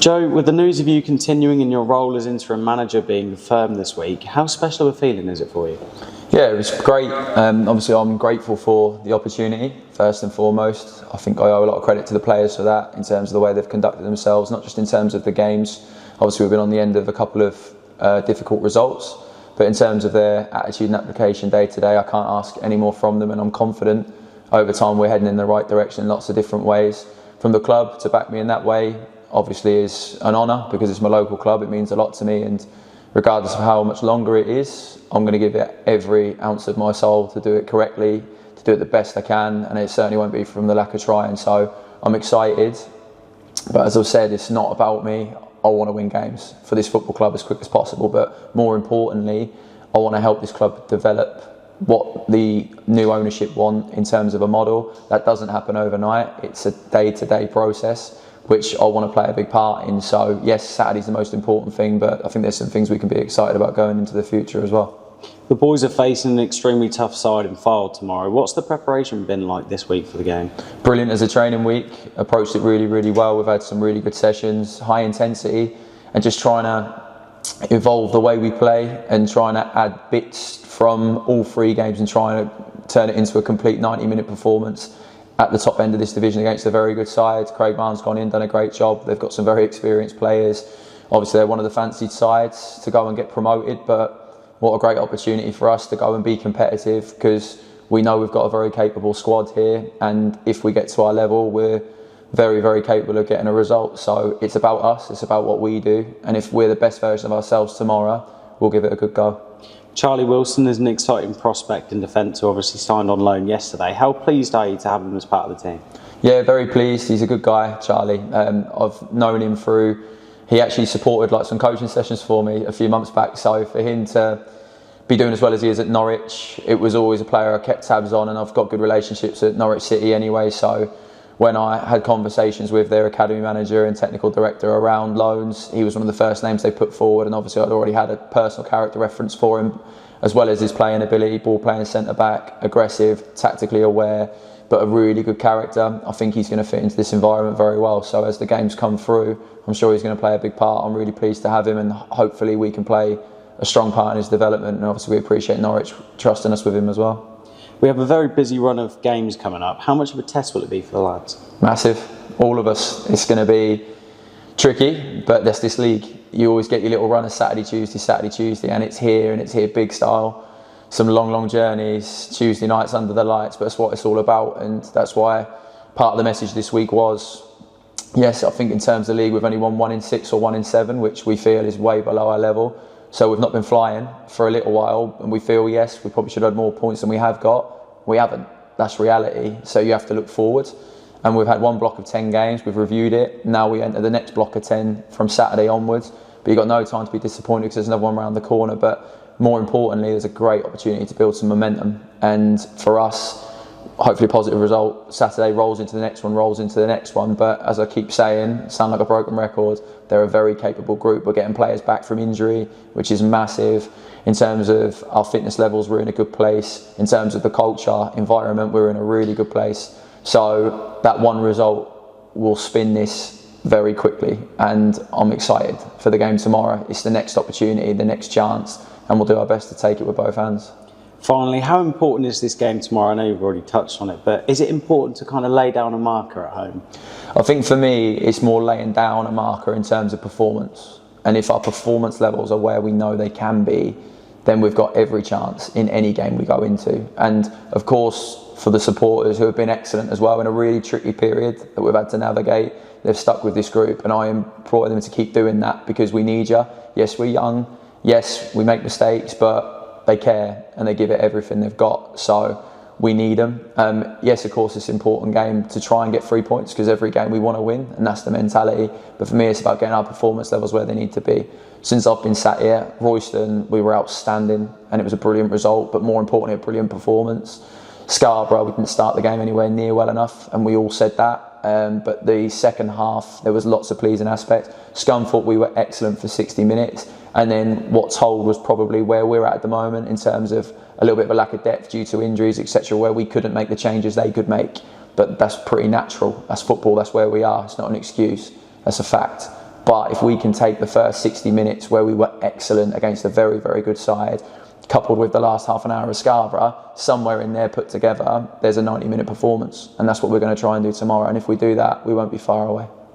Joe, with the news of you continuing in your role as interim manager being confirmed this week, how special of a feeling is it for you? Yeah, it was great. Obviously, I'm grateful for the opportunity, first and foremost. I think I owe a lot of credit to the players for that, in terms of the way they've conducted themselves, not just in terms of the games. Obviously, we've been on the end of a couple of difficult results, but in terms of their attitude and application day to day, I can't ask any more from them, and I'm confident over time we're heading in the right direction in lots of different ways. From the club to back me in that way, obviously, is an honour, because it's my local club. It means a lot to me, and regardless of how much longer it is, I'm going to give it every ounce of my soul to do it correctly, to do it the best I can, and it certainly won't be from the lack of trying. So I'm excited, but as I've said, it's not about me. I want to win games for this football club as quick as possible, but more importantly, I want to help this club develop what the new ownership want in terms of a model. That doesn't happen overnight. It's a day-to-day process, which I want to play a big part in. So yes, Saturday's the most important thing, but I think there's some things we can be excited about going into the future as well. The boys are facing an extremely tough side in Fylde tomorrow. What's the preparation been like this week for the game? Brilliant as a training week. Approached it really, really well. We've had some really good sessions, high intensity, and just trying to evolve the way we play and trying to add bits from all three games and trying to turn it into a complete 90-minute performance at the top end of this division against a very good side. Craig Barnes gone in, done a great job. They've got some very experienced players. Obviously, they're one of the fancied sides to go and get promoted, but what a great opportunity for us to go and be competitive, because we know we've got a very capable squad here, and if we get to our level, we're very, very capable of getting a result. So it's about us, it's about what we do, and if we're the best version of ourselves tomorrow, we'll give it a good go. Charlie Wilson is an exciting prospect in defence who obviously signed on loan yesterday. How pleased are you to have him as part of the team? Yeah, very pleased. He's a good guy, Charlie. I've known him through, he actually supported like some coaching sessions for me a few months back, so for him to be doing as well as he is at Norwich, it was always a player I kept tabs on, and I've got good relationships at Norwich City anyway, so when I had conversations with their academy manager and technical director around loans, he was one of the first names they put forward, and obviously I'd already had a personal character reference for him, as well as his playing ability, ball playing centre back, aggressive, tactically aware, but a really good character. I think he's going to fit into this environment very well. So as the games come through, I'm sure he's going to play a big part. I'm really pleased to have him, and hopefully we can play a strong part in his development, and obviously we appreciate Norwich trusting us with him as well. We have a very busy run of games coming up. How much of a test will it be for the lads? Massive. All of us. It's going to be tricky, but that's this league. You always get your little run of Saturday, Tuesday, and it's here big style. Some long journeys, Tuesday nights under the lights, but that's what it's all about, and that's why part of the message this week was, yes, I think in terms of the league we've only won 1 in 6 or 1 in 7, which we feel is way below our level. So we've not been flying for a little while, and we feel, yes, we probably should have had more points than we have got. We haven't. That's reality. So you have to look forward. And we've had one block of 10 games, we've reviewed it. Now we enter the next block of 10 from Saturday onwards. But you've got no time to be disappointed because there's another one around the corner. But more importantly, there's a great opportunity to build some momentum. And for us, hopefully a positive result. Saturday rolls into the next one, but as I keep saying, sound like a broken record, they're a very capable group. We're getting players back from injury, which is massive. In terms of our fitness levels, we're in a good place. In terms of the culture, environment, we're in a really good place. So that one result will spin this very quickly, and I'm excited for the game tomorrow. It's the next opportunity, the next chance, and we'll do our best to take it with both hands. Finally, how important is this game tomorrow? I know you've already touched on it, but is it important to kind of lay down a marker at home? I think for me, it's more laying down a marker in terms of performance. And if our performance levels are where we know they can be, then we've got every chance in any game we go into. And of course, for the supporters who have been excellent as well in a really tricky period that we've had to navigate, they've stuck with this group, and I implore them to keep doing that, because we need you. Yes, we're young. Yes, we make mistakes, but they care and they give it everything they've got, so we need them. Yes, of course, it's an important game to try and get 3 points, because every game we want to win, and that's the mentality. But for me, it's about getting our performance levels where they need to be. Since I've been sat here, Royston, we were outstanding, and it was a brilliant result, but more importantly, a brilliant performance. Scarborough, we didn't start the game anywhere near well enough, and we all said that. But the second half, there was lots of pleasing aspects. Scunthorpe, we were excellent for 60 minutes. And then what's told was probably where we're at the moment in terms of a little bit of a lack of depth due to injuries, etc., where we couldn't make the changes they could make. But that's pretty natural. That's football. That's where we are. It's not an excuse. That's a fact. But if we can take the first 60 minutes where we were excellent against a very, very good side, coupled with the last half an hour of Scarborough, somewhere in there put together, there's a 90-minute performance. And that's what we're going to try and do tomorrow. And if we do that, we won't be far away.